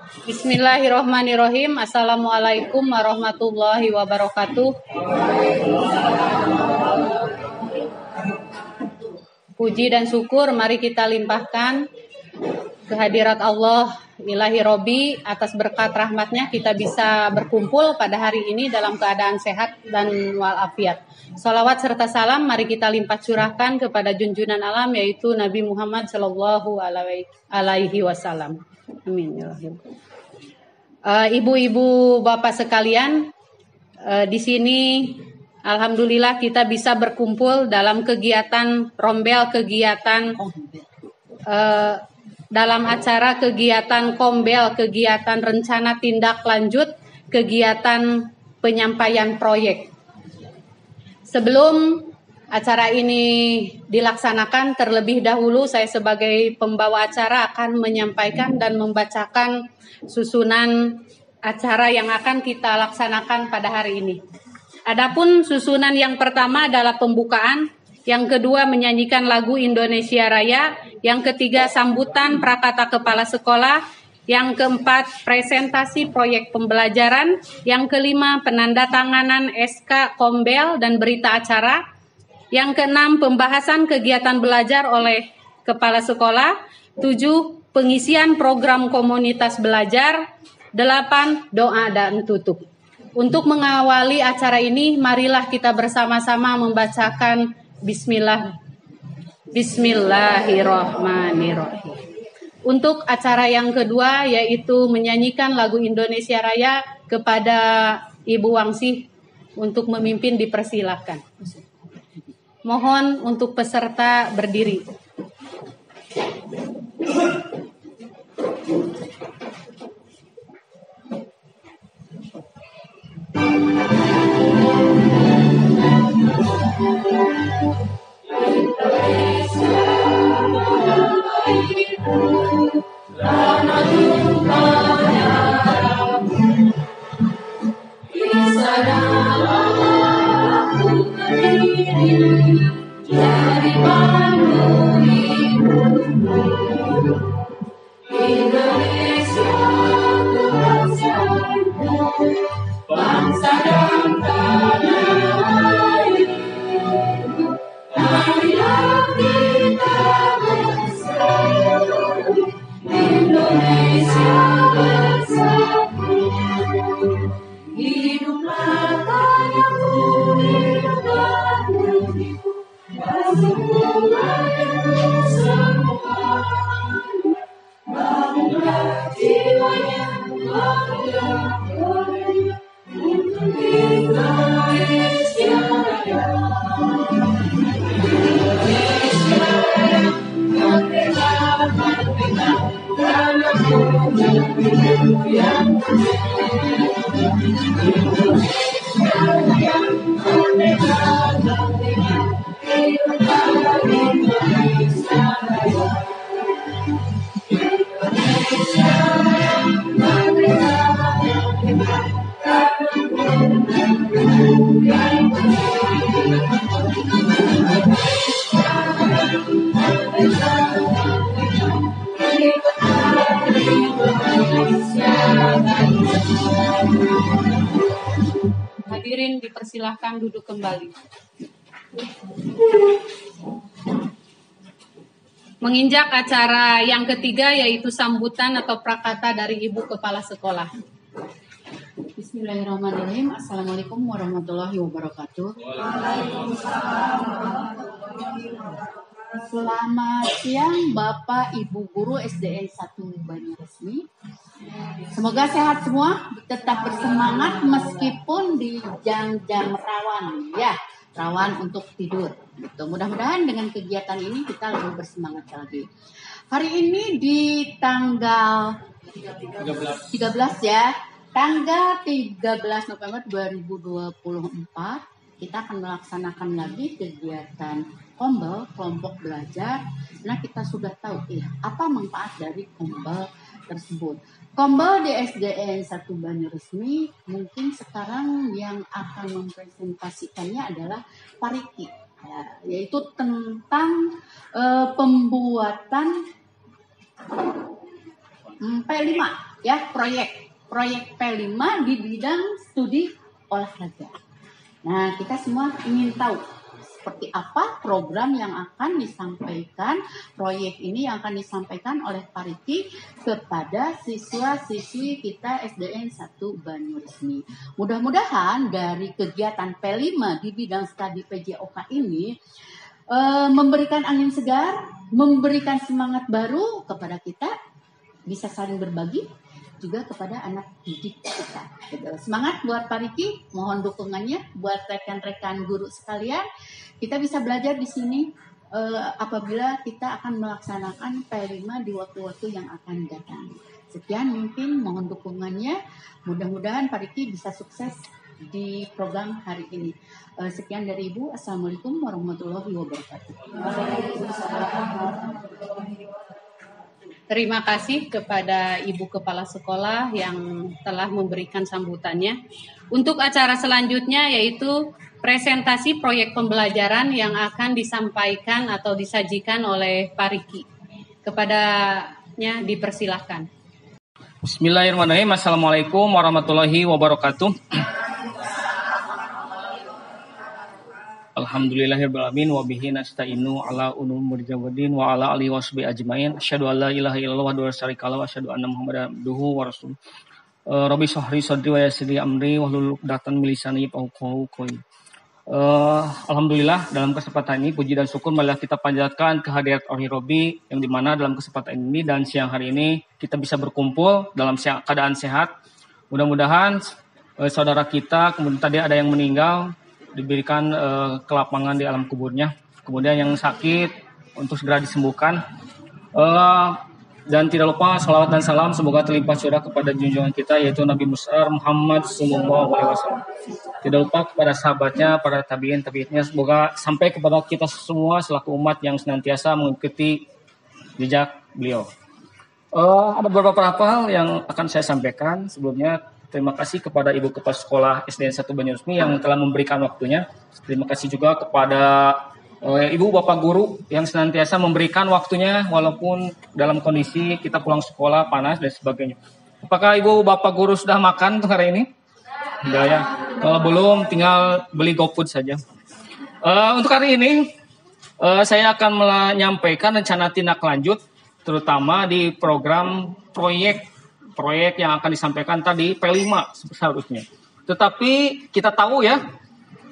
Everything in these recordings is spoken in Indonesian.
Bismillahirrahmanirrahim. Assalamualaikum warahmatullahi wabarakatuh. Puji dan syukur mari kita limpahkan kehadirat Allah ilahi Robi. Atas berkat rahmatnya kita bisa berkumpul pada hari ini dalam keadaan sehat dan walafiat. Salawat serta salam mari kita limpah curahkan kepada junjungan alam yaitu Nabi Muhammad Sallallahu Alaihi Wasallam. Amin. Ibu-ibu, bapak sekalian, di sini alhamdulillah kita bisa berkumpul dalam kegiatan rombel, dalam acara kegiatan kombel, kegiatan rencana tindak lanjut, kegiatan penyampaian proyek. Sebelum acara ini dilaksanakan, terlebih dahulu saya sebagai pembawa acara akan menyampaikan dan membacakan susunan acara yang akan kita laksanakan pada hari ini. Adapun susunan yang pertama adalah pembukaan, yang kedua menyanyikan lagu Indonesia Raya, yang ketiga sambutan prakata kepala sekolah, yang keempat presentasi proyek pembelajaran, yang kelima penandatanganan SK Kombel dan berita acara, yang keenam pembahasan kegiatan belajar oleh kepala sekolah, 7 pengisian program komunitas belajar, 8 doa dan tutup. Untuk mengawali acara ini, marilah kita bersama-sama membacakan Bismillahirrahmanirrahim. Untuk acara yang kedua yaitu menyanyikan lagu Indonesia Raya, kepada Ibu Wangsih untuk memimpin dipersilahkan. Mohon untuk peserta berdiri. Bangsa dan tanah air, marilah kita bersatu, Indonesia bersatu. Hiduplah tanahku, hiduplah negeriku, bersatulah semua. Bangunlah jiwanya, bangga untuk Indonesia Raya. Indonesia Raya, merdeka, merdeka, tanahku negeriku yang Indonesia Raya, merdeka, merdeka, hiduplah Indonesia Raya. Indonesia Raya, merdeka, merdeka, Hadirin dipersilahkan duduk kembali. Menginjak acara yang ketiga yaitu sambutan atau prakata dari Ibu Kepala Sekolah. Bismillahirrahmanirrahim. Assalamualaikum warahmatullahi wabarakatuh. Selamat siang Bapak Ibu Guru SDN 1 Banyuresmi. Semoga sehat semua, tetap bersemangat meskipun di jam-jam rawan, ya, rawan untuk tidur. Gitu. Mudah-mudahan dengan kegiatan ini kita lebih bersemangat lagi. Hari ini di tanggal 13 ya. Tanggal 13 November 2024 kita akan melaksanakan lagi kegiatan kombel kelompok belajar. Nah, kita sudah tahu apa manfaat dari kombel tersebut. Kombel di SDN 1 Banyuresmi mungkin sekarang yang akan mempresentasikannya adalah Pariki, ya, yaitu tentang pembuatan P5 ya, proyek P5 di bidang studi olahraga. Nah, kita semua ingin tahu seperti apa program yang akan disampaikan, proyek ini yang akan disampaikan oleh Pak Riki kepada siswa-siswi kita SDN 1 Banyuresmi. Mudah-mudahan dari kegiatan P5 di bidang studi PJOK ini memberikan angin segar, memberikan semangat baru kepada kita, bisa saling berbagi juga kepada anak didik kita. Gitu. Semangat buat Pak Riki, mohon dukungannya buat rekan-rekan guru sekalian. Kita bisa belajar di sini apabila kita akan melaksanakan P5 di waktu-waktu yang akan datang. Sekian mungkin, mohon dukungannya. Mudah-mudahan Pak Riki bisa sukses di program hari ini. Sekian dari Ibu. Assalamualaikum warahmatullahi wabarakatuh. Terima kasih kepada Ibu Kepala Sekolah yang telah memberikan sambutannya. Untuk acara selanjutnya yaitu presentasi proyek pembelajaran yang akan disampaikan atau disajikan oleh Pak Riki. Kepadanya dipersilahkan. Bismillahirrahmanirrahim. Assalamualaikum warahmatullahi wabarakatuh. Alhamdulillahirrahmanirrahim wa bihi nasta'inu ala umuri jawadin wa ala alihi washabihi ajmain. Asyhadu an la ilaha illallah wa la syarika lahu wa asyhadu anna Muhammadan abduhu wa rasuluh. Rabbi shrah li sadri wa yassir li amri wahlul 'uqdatam min lisani yafqahu qawli. Alhamdulillah, dalam kesempatan ini puji dan syukur marilah kita panjatkan kehadirat Rabbi, yang dimana dalam kesempatan ini dan siang hari ini kita bisa berkumpul dalam keadaan sehat. Mudah-mudahan saudara kita, kemudian tadi ada yang meninggal, diberikan kelapangan di alam kuburnya, kemudian yang sakit untuk segera disembuhkan, dan tidak lupa salawat dan salam semoga terlimpah curah kepada junjungan kita yaitu Nabi besar Muhammad SAW. Tidak lupa kepada sahabatnya, para tabi'in-tabi'innya, semoga sampai kepada kita semua selaku umat yang senantiasa mengikuti jejak beliau. Ada beberapa hal yang akan saya sampaikan. Sebelumnya terima kasih kepada Ibu Kepala Sekolah SDN 1 Banyuresmi yang telah memberikan waktunya. Terima kasih juga kepada Ibu Bapak Guru yang senantiasa memberikan waktunya walaupun dalam kondisi kita pulang sekolah panas dan sebagainya. Apakah Ibu Bapak Guru sudah makan untuk hari ini? Sudah ya. Kalau belum tinggal beli GoFood saja. Untuk hari ini saya akan menyampaikan rencana tindak lanjut terutama di program proyek yang akan disampaikan tadi P5 seharusnya. Tetapi kita tahu ya,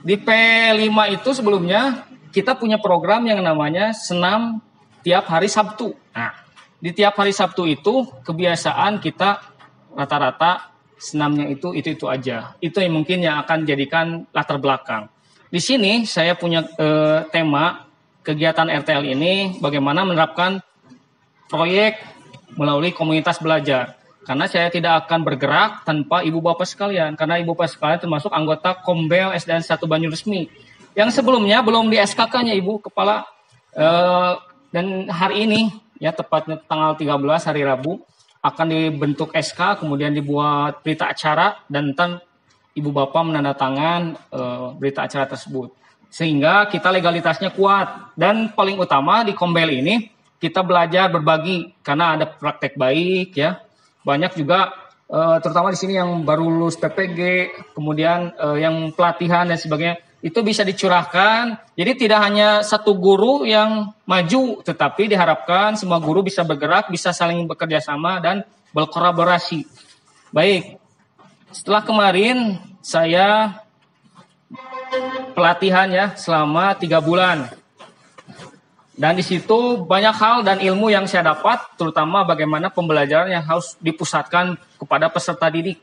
di P5 itu sebelumnya kita punya program yang namanya senam tiap hari Sabtu. Nah, di tiap hari Sabtu itu kebiasaan kita rata-rata senamnya itu aja. Itu yang mungkin yang akan jadikan latar belakang. Di sini saya punya tema kegiatan RTL ini bagaimana menerapkan proyek melalui komunitas belajar. Karena saya tidak akan bergerak tanpa Ibu Bapak sekalian. Karena Ibu Bapak sekalian termasuk anggota Kombel SDN 1 Banyuresmi. Yang sebelumnya belum di SKK-nya Ibu Kepala. Dan hari ini, ya tepatnya tanggal 13 hari Rabu, akan dibentuk SK, kemudian dibuat berita acara, dan ntar Ibu Bapak menandatangan berita acara tersebut. Sehingga kita legalitasnya kuat. Dan paling utama di Kombel ini, kita belajar berbagi. Karena ada praktek baik, ya. Banyak juga, terutama di sini yang baru lulus PPG, kemudian yang pelatihan dan sebagainya, itu bisa dicurahkan. Jadi tidak hanya satu guru yang maju, tetapi diharapkan semua guru bisa bergerak, bisa saling bekerja sama dan berkolaborasi. Baik, setelah kemarin saya pelatihan ya selama 3 bulan. Dan di situ banyak hal dan ilmu yang saya dapat, terutama bagaimana pembelajaran yang harus dipusatkan kepada peserta didik.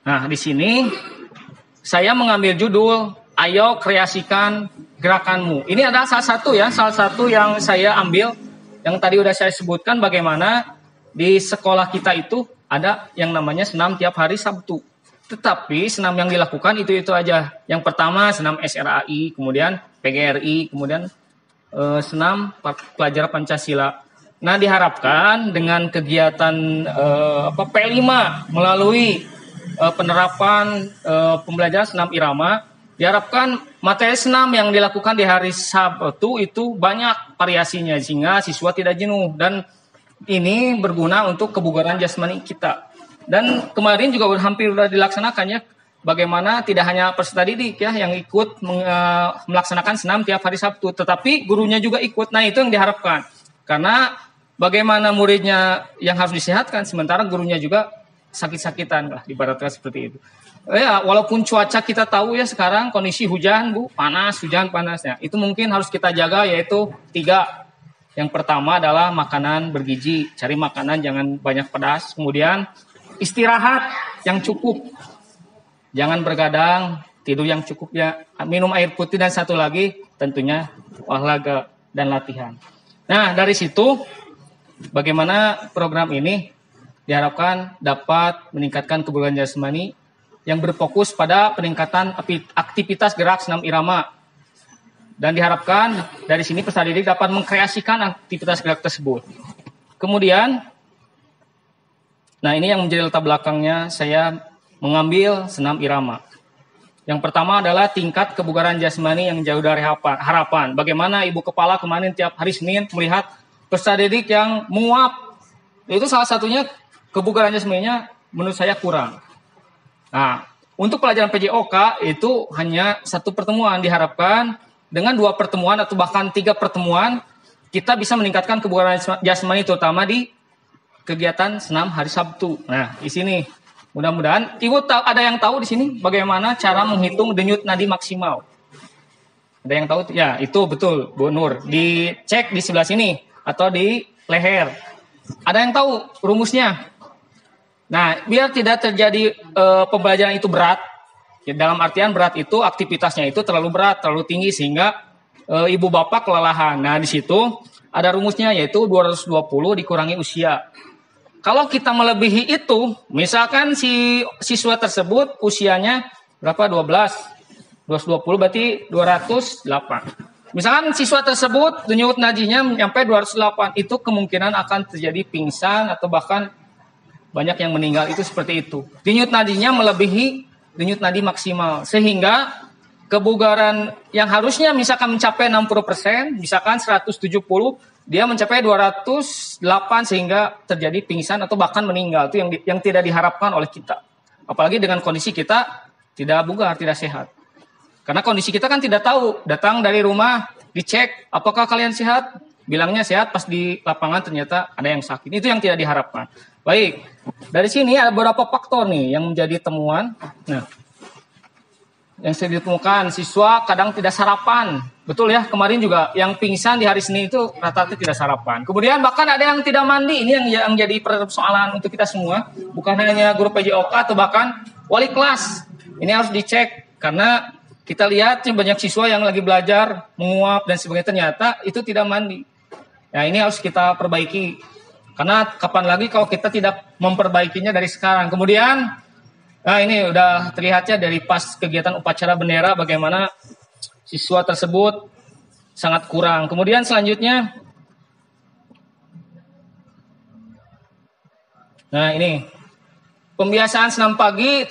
Nah, di sini saya mengambil judul, Ayo Kreasikan Gerakanmu. Ini adalah salah satu yang saya ambil, yang tadi udah saya sebutkan bagaimana di sekolah kita itu ada yang namanya senam tiap hari Sabtu. Tetapi senam yang dilakukan itu aja. Yang pertama senam SRAI, kemudian PGRI, kemudian senam pelajaran Pancasila. Nah, diharapkan dengan kegiatan P5 melalui penerapan pembelajaran senam irama, diharapkan materi senam yang dilakukan di hari Sabtu itu banyak variasinya sehingga siswa tidak jenuh. Dan ini berguna untuk kebugaran jasmani kita. Dan kemarin juga hampir sudah dilaksanakan ya. Bagaimana tidak hanya peserta didik ya yang ikut melaksanakan senam tiap hari Sabtu, tetapi gurunya juga ikut. Nah, itu yang diharapkan. Karena bagaimana muridnya yang harus disehatkan, sementara gurunya juga sakit-sakitan lah, ibaratnya seperti itu. Ya, walaupun cuaca kita tahu ya sekarang kondisi hujan, Bu, panas, hujan, panasnya. Itu mungkin harus kita jaga, yaitu 3. Yang pertama adalah makanan bergizi, cari makanan jangan banyak pedas. Kemudian istirahat yang cukup. Jangan bergadang, tidur yang cukup ya, minum air putih, dan satu lagi tentunya olahraga dan latihan. Nah, dari situ bagaimana program ini diharapkan dapat meningkatkan kebugaran jasmani yang berfokus pada peningkatan aktivitas gerak senam irama. Dan diharapkan dari sini peserta didik dapat mengkreasikan aktivitas gerak tersebut. Kemudian, nah ini yang menjadi latar belakangnya saya mengambil senam irama. Yang pertama adalah tingkat kebugaran jasmani yang jauh dari harapan. Bagaimana ibu kepala kemarin tiap hari Senin melihat peserta didik yang menguap. Itu salah satunya kebugaran jasmaninya menurut saya kurang. Nah, untuk pelajaran PJOK itu hanya 1 pertemuan. Diharapkan dengan 2 pertemuan atau bahkan 3 pertemuan kita bisa meningkatkan kebugaran jasmani, terutama di kegiatan senam hari Sabtu. Nah, di sini mudah-mudahan Ibu ada yang tahu di sini bagaimana cara menghitung denyut nadi maksimal. Ada yang tahu? Ya, itu betul, Bu Nur. Dicek di sebelah sini atau di leher. Ada yang tahu rumusnya? Nah, biar tidak terjadi pembelajaran itu berat, ya, dalam artian berat itu aktivitasnya itu terlalu berat, terlalu tinggi sehingga ibu bapak kelelahan. Nah, di situ ada rumusnya yaitu 220 dikurangi usia. Kalau kita melebihi itu, misalkan si siswa tersebut usianya berapa? 12. 220 berarti 208. Misalkan siswa tersebut denyut nadinya sampai 208, itu kemungkinan akan terjadi pingsan atau bahkan banyak yang meninggal, itu seperti itu. Denyut nadinya melebihi denyut nadi maksimal, sehingga kebugaran yang harusnya misalkan mencapai 60%, misalkan 170, dia mencapai 208 sehingga terjadi pingsan atau bahkan meninggal. Itu yang tidak diharapkan oleh kita. Apalagi dengan kondisi kita tidak bugar, tidak sehat. Karena kondisi kita kan tidak tahu, datang dari rumah, dicek, apakah kalian sehat? Bilangnya sehat, pas di lapangan ternyata ada yang sakit. Itu yang tidak diharapkan. Baik, dari sini ada beberapa faktor nih yang menjadi temuan. Nah, yang saya ditemukan, siswa kadang tidak sarapan. Betul ya, kemarin juga yang pingsan di hari Senin itu rata-rata tidak sarapan. Kemudian bahkan ada yang tidak mandi. Ini yang jadi persoalan untuk kita semua. Bukan hanya guru PJOK atau bahkan wali kelas. Ini harus dicek karena kita lihat banyak siswa yang lagi belajar, menguap dan sebagainya, ternyata itu tidak mandi. Nah, ini harus kita perbaiki. Karena kapan lagi kalau kita tidak memperbaikinya dari sekarang. Kemudian, nah ini udah terlihatnya dari pas kegiatan upacara bendera bagaimana siswa tersebut sangat kurang. Kemudian selanjutnya, nah ini pembiasaan senam pagi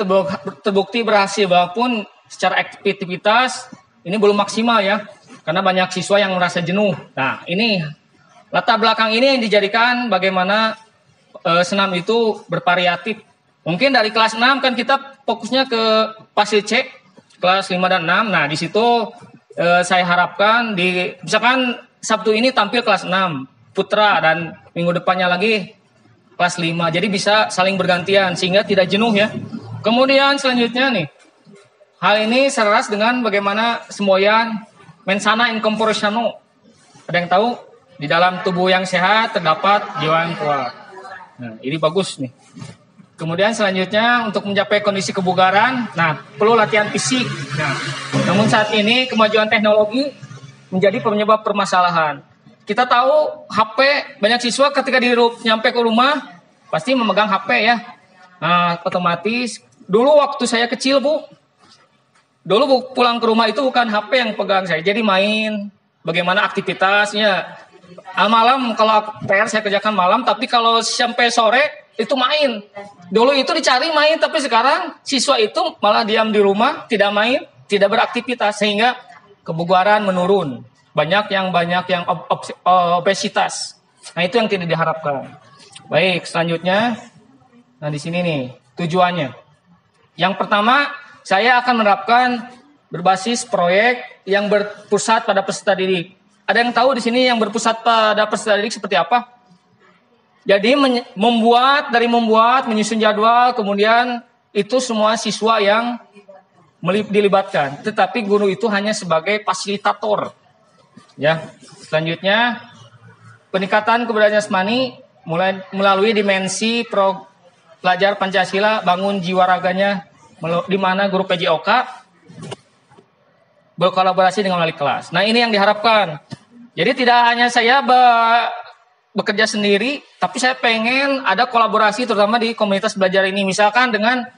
terbukti berhasil walaupun secara aktivitas ini belum maksimal ya, karena banyak siswa yang merasa jenuh. Nah ini latar belakang ini yang dijadikan bagaimana senam itu bervariatif. Mungkin dari kelas 6 kan kita fokusnya ke fasil C, kelas 5 dan 6. Nah, di situ saya harapkan misalkan Sabtu ini tampil kelas 6 putra dan minggu depannya lagi kelas 5. Jadi bisa saling bergantian sehingga tidak jenuh ya. Kemudian selanjutnya nih, hal ini selaras dengan bagaimana semboyan mensana in corpore sano. Ada yang tahu? Di dalam tubuh yang sehat terdapat jiwa yang kuat. Nah, ini bagus nih. Kemudian selanjutnya untuk mencapai kondisi kebugaran, nah perlu latihan fisik. Nah, namun saat ini kemajuan teknologi menjadi penyebab permasalahan. Kita tahu HP, banyak siswa ketika nyampe ke rumah pasti memegang HP ya. Nah, otomatis dulu waktu saya kecil dulu pulang ke rumah itu bukan HP yang pegang saya, jadi main. Bagaimana aktivitasnya? Malam kalau PR saya kerjakan malam, tapi kalau sampai sore itu main. Dulu itu dicari main, tapi sekarang siswa itu malah diam di rumah, tidak main, tidak beraktivitas, sehingga kebugaran menurun. Banyak yang obesitas. Nah, itu yang tidak diharapkan. Baik, selanjutnya, nah di sini nih tujuannya. Yang pertama, saya akan menerapkan berbasis proyek yang berpusat pada peserta didik. Ada yang tahu di sini yang berpusat pada peserta didik seperti apa? Jadi membuat, menyusun jadwal, kemudian itu semua siswa yang dilibatkan. Tetapi guru itu hanya sebagai fasilitator. Ya, selanjutnya peningkatan keberadaan jasmani melalui dimensi belajar Pancasila, bangun jiwa raganya, di mana guru PJOK berkolaborasi dengan wali kelas. Nah, ini yang diharapkan. Jadi tidak hanya saya bekerja sendiri, tapi saya pengen ada kolaborasi terutama di komunitas belajar ini. Misalkan dengan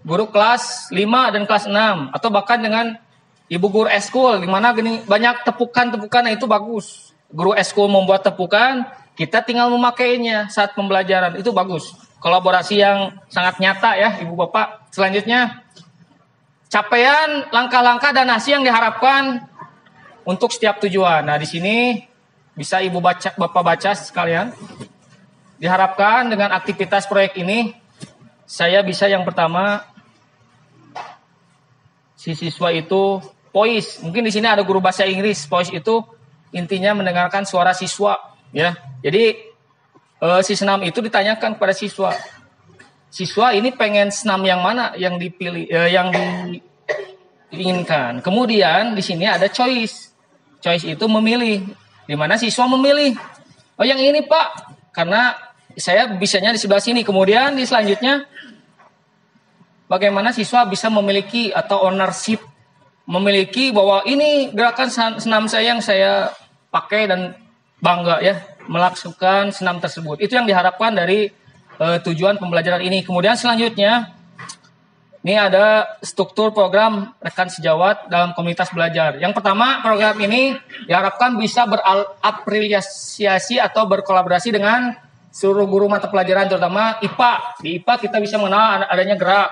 guru kelas 5 dan kelas 6 atau bahkan dengan ibu guru eskul di mana banyak tepukan-tepukan, itu bagus. Guru eskul membuat tepukan, kita tinggal memakainya saat pembelajaran, itu bagus. Kolaborasi yang sangat nyata ya Ibu Bapak. Selanjutnya capaian langkah-langkah dan hasil yang diharapkan untuk setiap tujuan. Nah, di sini bisa Bapak baca sekalian. Diharapkan dengan aktivitas proyek ini, saya bisa yang pertama, si siswa itu poise. Mungkin di sini ada guru bahasa Inggris. Poise itu intinya mendengarkan suara siswa, ya. Jadi si senam itu ditanyakan kepada siswa. Siswa ini pengen senam yang mana yang dipilih, yang diinginkan. Kemudian di sini ada choice. Choice itu memilih. Di mana siswa memilih, oh yang ini Pak, karena saya bisanya di sebelah sini. Kemudian di selanjutnya, bagaimana siswa bisa memiliki atau ownership, memiliki bahwa ini gerakan senam saya yang saya pakai dan bangga ya melakukan senam tersebut. Itu yang diharapkan dari tujuan pembelajaran ini. Kemudian selanjutnya, ini ada struktur program rekan sejawat dalam komunitas belajar. Yang pertama, program ini diharapkan bisa berafiliasi atau berkolaborasi dengan seluruh guru mata pelajaran, terutama IPA. Di IPA kita bisa mengenal adanya gerak.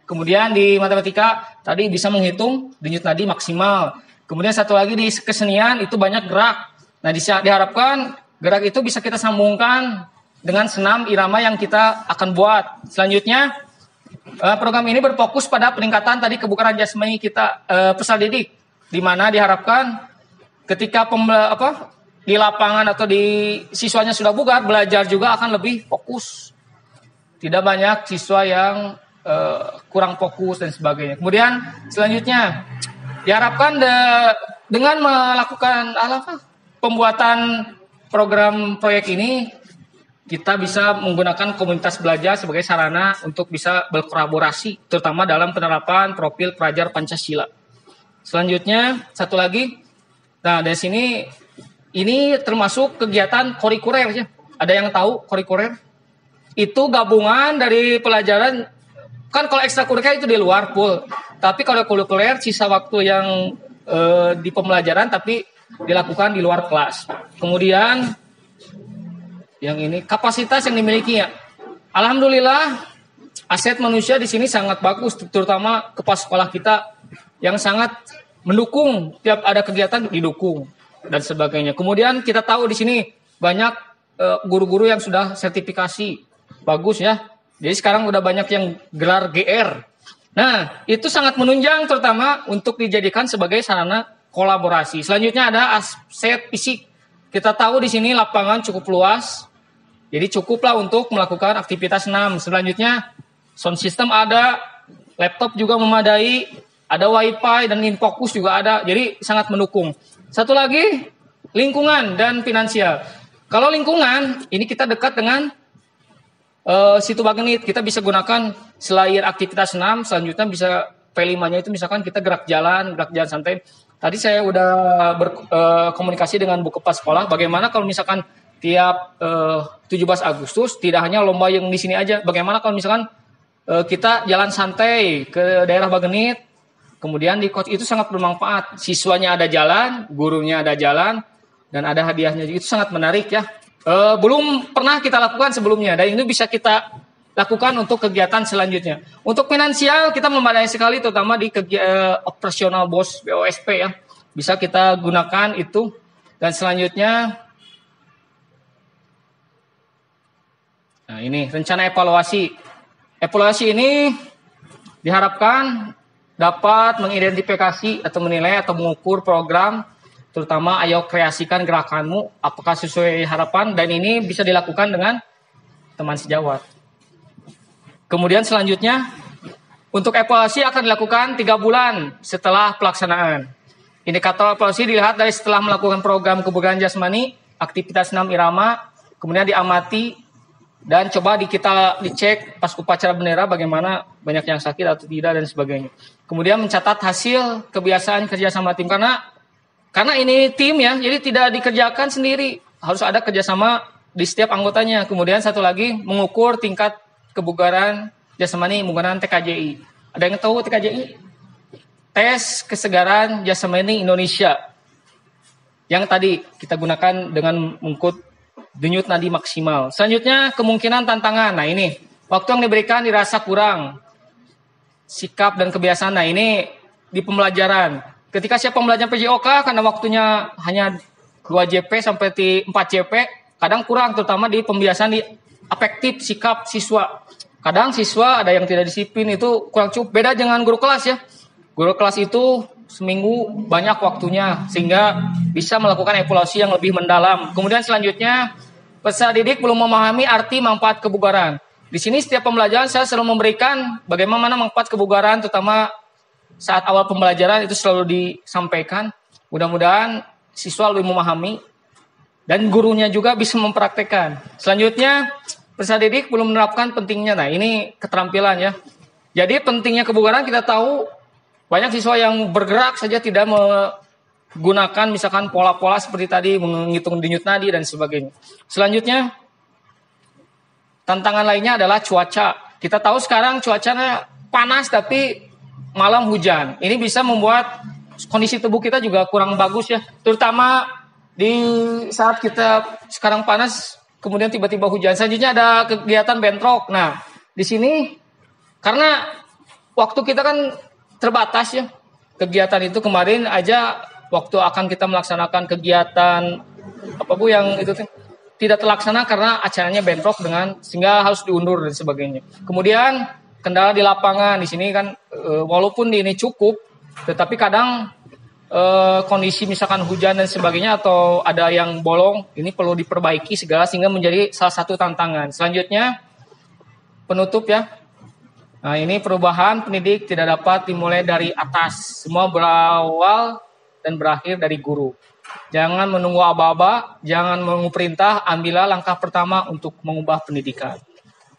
Kemudian di matematika tadi bisa menghitung denyut nadi maksimal. Kemudian satu lagi di kesenian itu banyak gerak. Nah, diharapkan gerak itu bisa kita sambungkan dengan senam irama yang kita akan buat. Selanjutnya, program ini berfokus pada peningkatan tadi kebugaran jasmani kita peserta didik, di mana diharapkan ketika di lapangan atau di siswanya sudah bugar, belajar juga akan lebih fokus. Tidak banyak siswa yang kurang fokus dan sebagainya. Kemudian selanjutnya diharapkan dengan melakukan pembuatan program proyek ini, kita bisa menggunakan komunitas belajar sebagai sarana untuk bisa berkolaborasi, terutama dalam penerapan profil pelajar Pancasila. Selanjutnya, satu lagi, nah dari sini, ini termasuk kegiatan kurikuler ya. Ada yang tahu kurikuler? Itu gabungan dari pelajaran, kan kalau ekstrakurikuler itu di luar full. Tapi kalau kurikuler, sisa waktu yang di pembelajaran tapi dilakukan di luar kelas. Kemudian, yang ini kapasitas yang dimiliki ya. Alhamdulillah aset manusia di sini sangat bagus, terutama kepala sekolah kita yang sangat mendukung, tiap ada kegiatan didukung dan sebagainya. Kemudian kita tahu di sini banyak guru-guru yang sudah sertifikasi bagus ya. Jadi sekarang udah banyak yang gelar GR. Nah, itu sangat menunjang terutama untuk dijadikan sebagai sarana kolaborasi. Selanjutnya ada aset fisik. Kita tahu di sini lapangan cukup luas. Jadi cukuplah untuk melakukan aktivitas senam. Selanjutnya sound system ada, laptop juga memadai, ada wifi dan infocus juga ada. Jadi sangat mendukung. Satu lagi lingkungan dan finansial. Kalau lingkungan ini kita dekat dengan situ Bagenit. Kita bisa gunakan selain aktivitas senam, selanjutnya bisa P5-nya itu misalkan kita gerak jalan santai. Tadi saya udah berkomunikasi dengan Bu Kepala Sekolah. Bagaimana kalau misalkan tiap 17 Agustus tidak hanya lomba yang di sini aja. Bagaimana kalau misalkan kita jalan santai ke daerah Bagenit, kemudian di coach itu sangat bermanfaat. Siswanya ada jalan, gurunya ada jalan, dan ada hadiahnya. Itu sangat menarik ya. Belum pernah kita lakukan sebelumnya, dan itu bisa kita lakukan untuk kegiatan selanjutnya. Untuk finansial kita memadai sekali, terutama di operasional BOSP ya. Bisa kita gunakan itu. Dan selanjutnya Nah, ini rencana evaluasi. Evaluasi ini diharapkan dapat mengidentifikasi atau menilai atau mengukur program, terutama ayo kreasikan gerakanmu apakah sesuai harapan, dan ini bisa dilakukan dengan teman sejawat. Kemudian selanjutnya untuk evaluasi akan dilakukan 3 bulan setelah pelaksanaan. Indikator evaluasi dilihat dari setelah melakukan program kebugaran jasmani, aktivitas 6 irama, kemudian diamati dan coba kita dicek pas upacara bendera bagaimana, banyak yang sakit atau tidak dan sebagainya. Kemudian mencatat hasil kebiasaan kerjasama tim, karena ini tim ya, jadi tidak dikerjakan sendiri, harus ada kerjasama di setiap anggotanya. Kemudian satu lagi mengukur tingkat kebugaran jasmani menggunakan TKJI. Ada yang tahu TKJI? Tes kesegaran jasmani Indonesia. Yang tadi kita gunakan dengan mengikut denyut nadi maksimal. Selanjutnya kemungkinan tantangan. Nah ini waktu yang diberikan dirasa kurang. Sikap dan kebiasaan. Nah ini di pembelajaran. Ketika siap pembelajaran PJOK karena waktunya hanya 2 JP sampai 4 JP, kadang kurang terutama di pembiasaan di afektif sikap siswa. Kadang siswa ada yang tidak disiplin, itu kurang cukup. Beda dengan guru kelas ya. Guru kelas itu seminggu banyak waktunya sehingga bisa melakukan evaluasi yang lebih mendalam. Kemudian selanjutnya peserta didik belum memahami arti manfaat kebugaran. Di sini setiap pembelajaran saya selalu memberikan bagaimana manfaat kebugaran, terutama saat awal pembelajaran itu selalu disampaikan. Mudah-mudahan siswa lebih memahami dan gurunya juga bisa mempraktekkan. Selanjutnya peserta didik belum menerapkan pentingnya. Nah ini keterampilan ya. Jadi pentingnya kebugaran kita tahu, banyak siswa yang bergerak saja tidak menggunakan misalkan pola-pola seperti tadi menghitung denyut nadi dan sebagainya. Selanjutnya tantangan lainnya adalah cuaca. Kita tahu sekarang cuacanya panas tapi malam hujan. Ini bisa membuat kondisi tubuh kita juga kurang bagus ya. Terutama di saat kita sekarang panas kemudian tiba-tiba hujan. Selanjutnya ada kegiatan bentrok. Nah, di sini karena waktu kita kan terbatas ya. Kegiatan itu kemarin aja waktu akan kita melaksanakan kegiatan apa Bu yang itu tidak terlaksana karena acaranya bentrok dengan sehingga harus diundur dan sebagainya. Kemudian kendala di lapangan di sini kan walaupun ini cukup, tetapi kadang kondisi misalkan hujan dan sebagainya atau ada yang bolong, ini perlu diperbaiki segala sehingga menjadi salah satu tantangan. Selanjutnya penutup ya. Nah ini perubahan pendidik tidak dapat dimulai dari atas. Semua berawal dan berakhir dari guru. Jangan menunggu aba-aba, jangan menunggu perintah, ambillah langkah pertama untuk mengubah pendidikan.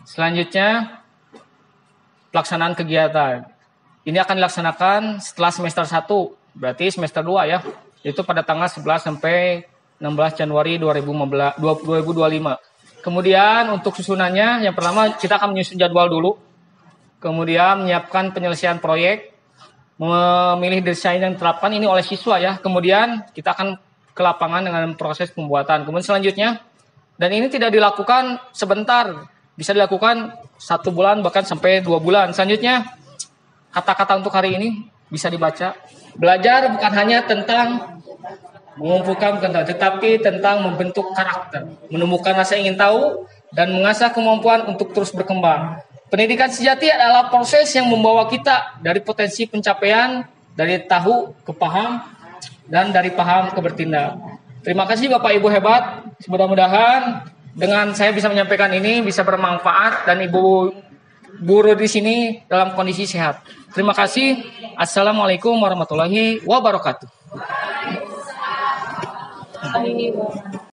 Selanjutnya pelaksanaan kegiatan. Ini akan dilaksanakan setelah semester 1. Berarti semester 2 ya, itu pada tanggal 11 sampai 16 Januari 2025. Kemudian untuk susunannya, yang pertama kita akan menyusun jadwal dulu. Kemudian menyiapkan penyelesaian proyek, memilih desain yang diterapkan ini oleh siswa ya. Kemudian kita akan ke lapangan dengan proses pembuatan. Kemudian selanjutnya, dan ini tidak dilakukan sebentar, bisa dilakukan 1 bulan bahkan sampai 2 bulan. Selanjutnya, kata-kata untuk hari ini bisa dibaca. Belajar bukan hanya tentang mengumpulkan pengetahuan, tetapi tentang membentuk karakter, menemukan rasa ingin tahu, dan mengasah kemampuan untuk terus berkembang. Pendidikan sejati adalah proses yang membawa kita dari potensi pencapaian, dari tahu ke paham, dan dari paham ke bertindak. Terima kasih Bapak Ibu hebat. Mudah-mudahan dengan saya bisa menyampaikan ini bisa bermanfaat dan Ibu guru di sini dalam kondisi sehat. Terima kasih. Assalamualaikum warahmatullahi wabarakatuh.